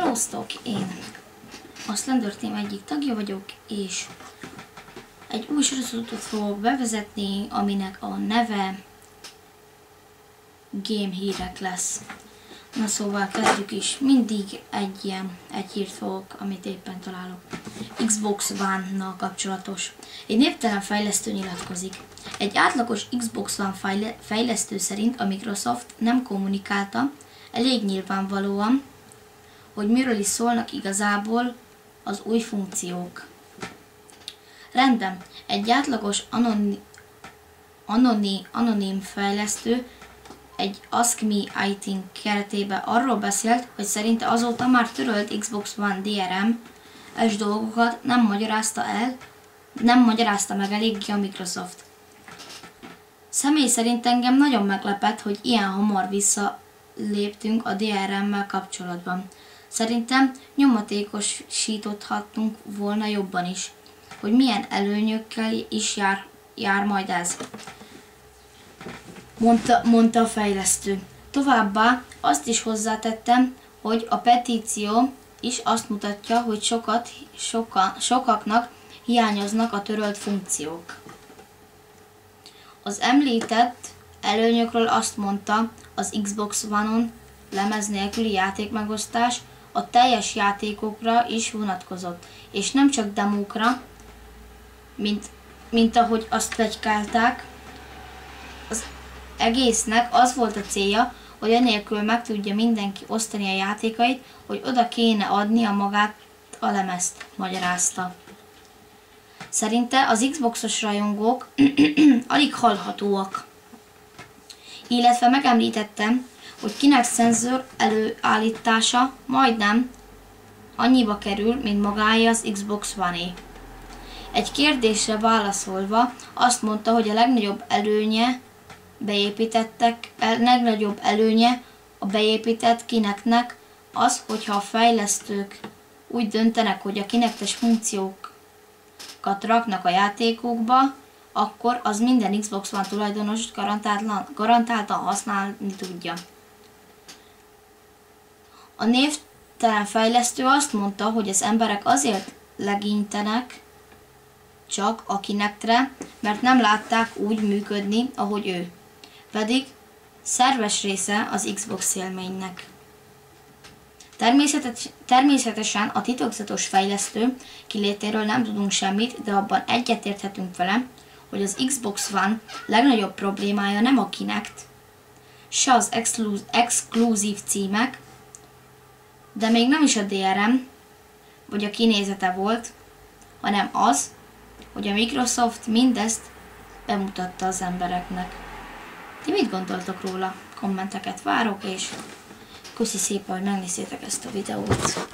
Sziasztok! Én a Slender Team egyik tagja vagyok, és egy új sorozatot fogok bevezetni, aminek a neve Game hírek lesz. Na szóval kezdjük is. Mindig egy hírt fogok, amit éppen találok. Xbox One-nal kapcsolatos. Egy névtelen fejlesztő nyilatkozik. Egy átlagos Xbox One fejlesztő szerint a Microsoft nem kommunikálta elég nyilvánvalóan, hogy miről is szólnak igazából az új funkciók. Rendben, egy átlagos anonim fejlesztő egy Ask Me IT keretében arról beszélt, hogy szerinte azóta már törölt Xbox One DRM-es dolgokat nem magyarázta meg eléggé a Microsoft. Személy szerint engem nagyon meglepett, hogy ilyen hamar visszaléptünk a DRM-mel kapcsolatban. Szerintem nyomatékosíthattunk volna jobban is, hogy milyen előnyökkel is jár majd ez, mondta a fejlesztő. Továbbá azt is hozzátettem, hogy a petíció is azt mutatja, hogy sokaknak hiányoznak a törölt funkciók. Az említett előnyökről azt mondta, az Xbox One-on lemez nélküli játékmegosztás a teljes játékokra is vonatkozott, és nem csak demókra, mint ahogy azt pletykálták. Az egésznek az volt a célja, hogy enélkül meg tudja mindenki osztani a játékait, hogy oda kéne adnia magát a lemezt, magyarázta. Szerinte az Xboxos rajongók alig hallhatóak. Illetve megemlítettem, hogy Kinect szenzor előállítása majdnem annyiba kerül, mint magája az Xbox One-é. Egy kérdésre válaszolva azt mondta, hogy a legnagyobb előnye a beépített Kinectnek az, hogyha a fejlesztők úgy döntenek, hogy a Kinectes funkciókat raknak a játékokba, akkor az minden Xbox One tulajdonos garantáltan használni tudja. A névtelen fejlesztő azt mondta, hogy az emberek azért legíntenek csak a Kinectre, mert nem látták úgy működni, ahogy ő. Pedig szerves része az Xbox élménynek. Természetesen a titokzatos fejlesztő kilétéről nem tudunk semmit, de abban egyetérthetünk vele, hogy az Xbox One legnagyobb problémája nem a Kinect, se az exkluzív címek, de még nem is a DRM, vagy a kinézete volt, hanem az, hogy a Microsoft mindezt bemutatta az embereknek. Ti mit gondoltok róla? Kommenteket várok, és köszi szépen, hogy megnéztétek ezt a videót.